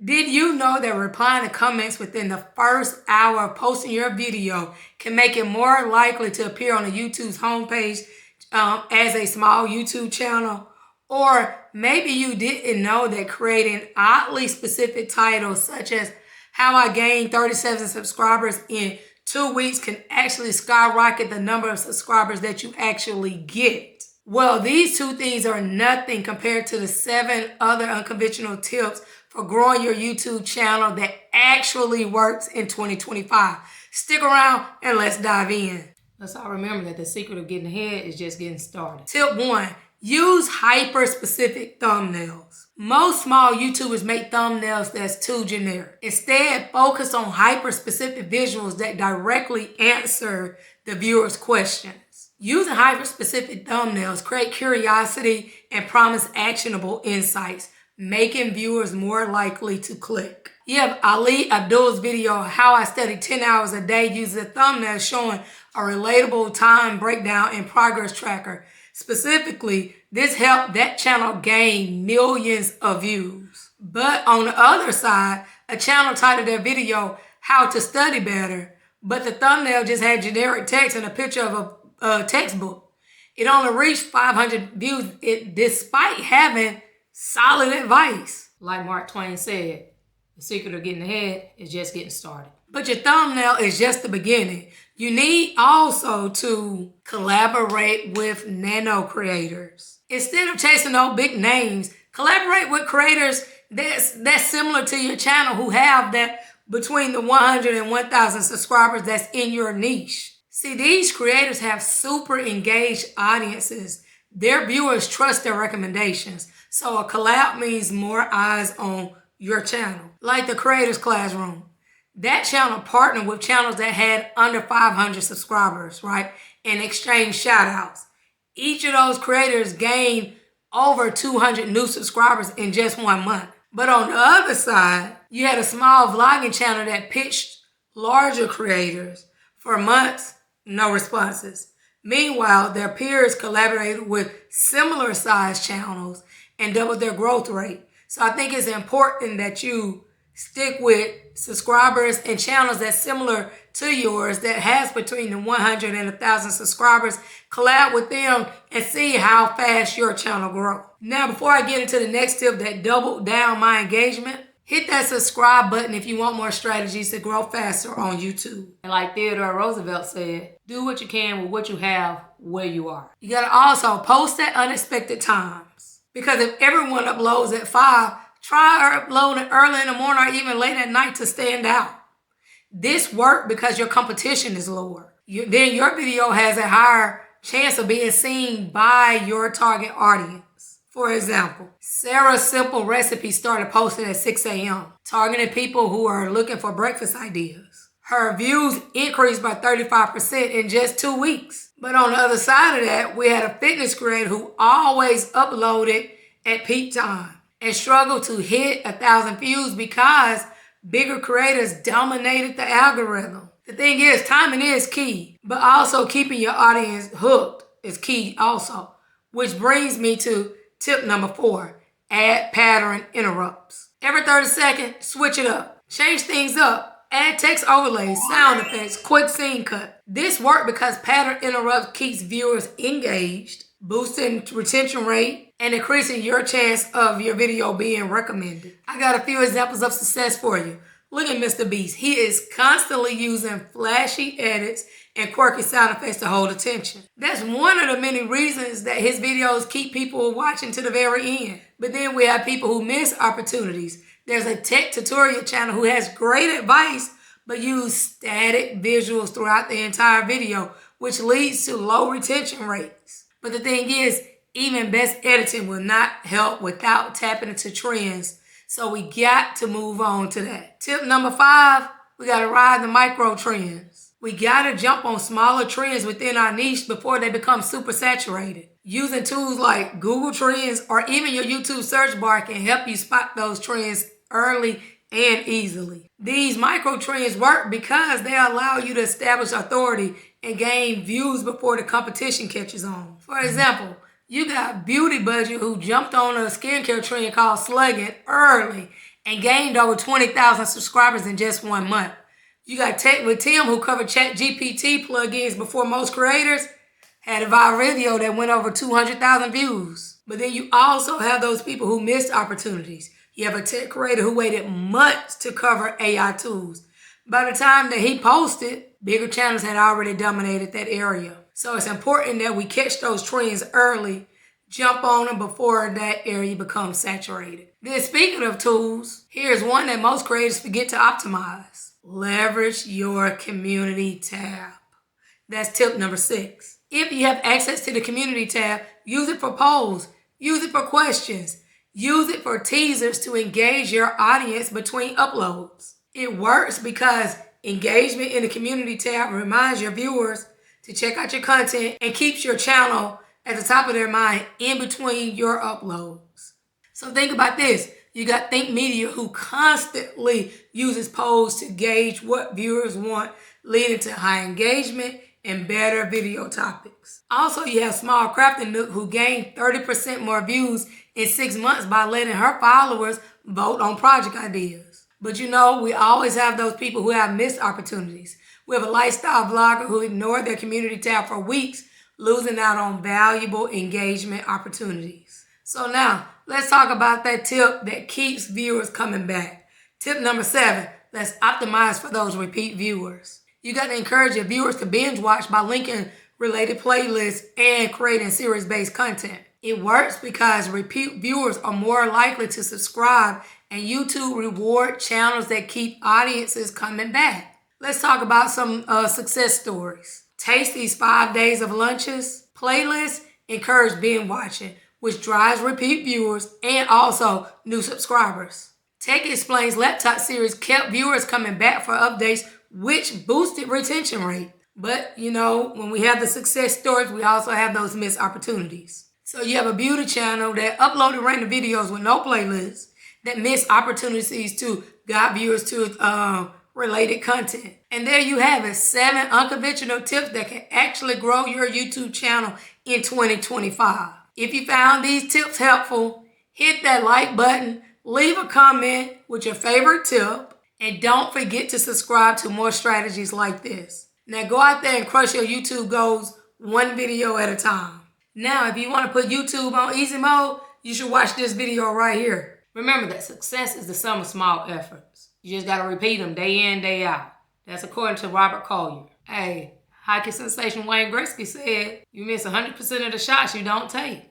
Did you know that replying to comments within the first hour of posting your video can make it more likely to appear on the YouTube's homepage as a small YouTube channel? Or maybe you didn't know that creating oddly specific titles such as How I Gained 37 Subscribers in 2 weeks can actually skyrocket the number of subscribers that you actually get. Well, these two things are nothing compared to the 7 other unconventional tips for growing your YouTube channel that actually works in 2025. Stick around and let's dive in. Let's all remember that the secret of getting ahead is just getting started. Tip 1, use hyper-specific thumbnails. Most small YouTubers make thumbnails that's too generic. Instead, focus on hyper-specific visuals that directly answer the viewer's questions. Using hyper-specific thumbnails create curiosity and promise actionable insights, making viewers more likely to click. You have Ali Abdul's video, How I Study 10 Hours a Day, uses a thumbnail showing a relatable time breakdown and progress tracker. Specifically, this helped that channel gain millions of views. But on the other side, a channel titled their video, How to Study Better, but the thumbnail just had generic text and a picture of a textbook. It only reached 500 views despite having solid advice. Like Mark Twain said, the secret of getting ahead is just getting started. But your thumbnail is just the beginning. You need also to collaborate with nano creators. Instead of chasing those big names, collaborate with creators that's similar to your channel who have that between the 100 and 1,000 subscribers that's in your niche. See, these creators have super engaged audiences. Their viewers trust their recommendations. So a collab means more eyes on your channel. Like the Creators Classroom. That channel partnered with channels that had under 500 subscribers, right? And exchanged shout outs. Each of those creators gained over 200 new subscribers in just 1 month. But on the other side, you had a small vlogging channel that pitched larger creators. For months, no responses. Meanwhile, their peers collaborated with similar sized channels and doubled their growth rate. So I think it's important that you stick with subscribers and channels that's similar to yours that has between the 100 and 1,000 subscribers. Collab with them and see how fast your channel grows. Now, before I get into the next tip that doubled down my engagement, hit that subscribe button if you want more strategies to grow faster on YouTube. And like Theodore Roosevelt said, do what you can with what you have where you are. You gotta also post at unexpected times. Because if everyone uploads at 5, try uploading early in the morning or even late at night to stand out. This worked because your competition is lower. Then your video has a higher chance of being seen by your target audience. For example, Sarah's Simple Recipe started posting at 6 a.m., targeting people who are looking for breakfast ideas. Her views increased by 35% in just 2 weeks. But on the other side of that, we had a fitness creator who always uploaded at peak time and struggled to hit 1,000 views because bigger creators dominated the algorithm. The thing is, timing is key, but also keeping your audience hooked is key also. Which brings me to tip number 4, add pattern interrupts. Every 30 seconds, switch it up. Change things up. Add text overlays, sound effects, quick scene cut. This worked because pattern interrupts keeps viewers engaged, boosting retention rate, and increasing your chance of your video being recommended. I got a few examples of success for you. Look at Mr. Beast. He is constantly using flashy edits and quirky sound effects to hold attention. That's one of the many reasons that his videos keep people watching to the very end. But then we have people who miss opportunities. There's a tech tutorial channel who has great advice, but use static visuals throughout the entire video, which leads to low retention rates. But the thing is, even best editing will not help without tapping into trends. So we got to move on to that. Tip number 5, we got to ride the micro trends. We got to jump on smaller trends within our niche before they become super saturated. Using tools like Google Trends or even your YouTube search bar can help you spot those trends early and easily. These micro trends work because they allow you to establish authority and gain views before the competition catches on. For example, you got 𝐕𝐢𝐵udget who jumped on a skincare trend called slugging early and gained over 20,000 subscribers in just 1 month. You got Tech with Tim, who covered ChatGPT plugins before most creators, had a viral video that went over 200,000 views. But then you also have those people who missed opportunities. You have a tech creator who waited months to cover AI tools. By the time that he posted, bigger channels had already dominated that area. So it's important that we catch those trends early, jump on them before that area becomes saturated. Then speaking of tools, here's one that most creators forget to optimize. Leverage your community tab. That's tip number 6. If you have access to the community tab, use it for polls, use it for questions, use it for teasers to engage your audience between uploads. It works because engagement in the community tab reminds your viewers to check out your content and keeps your channel at the top of their mind in between your uploads. So think about this. You got Think Media, who constantly uses polls to gauge what viewers want, leading to high engagement and better video topics. Also, you have Small Crafting Nook, who gained 30% more views in 6 months by letting her followers vote on project ideas. But you know, we always have those people who have missed opportunities. We have a lifestyle vlogger who ignored their community tab for weeks, losing out on valuable engagement opportunities. So now, let's talk about that tip that keeps viewers coming back. Tip number 7, let's optimize for those repeat viewers. You got to encourage your viewers to binge watch by linking related playlists and creating series-based content. It works because repeat viewers are more likely to subscribe, and YouTube reward channels that keep audiences coming back. Let's talk about some success stories. 𝗀𝐴𝐶's 5 days of lunches playlist encourage binge watching, which drives repeat viewers and also new subscribers. Tech Explain's laptop series kept viewers coming back for updates, which boosted retention rate. But, you know, when we have the success stories, we also have those missed opportunities. So you have a beauty channel that uploaded random videos with no playlists that missed opportunities to guide viewers to related content. And there you have it, 7 unconventional tips that can actually grow your YouTube channel in 2025. If you found these tips helpful, hit that like button, leave a comment with your favorite tip, and don't forget to subscribe to more strategies like this. Now go out there and crush your YouTube goals 1 video at a time. Now, if you want to put YouTube on easy mode, you should watch this video right here. Remember that success is the sum of small efforts. You just got to repeat them day in, day out. That's according to 𝗵𝗵𝗏. Hey, hockey sensation Wayne Gretzky said, you miss 100% of the shots you don't take.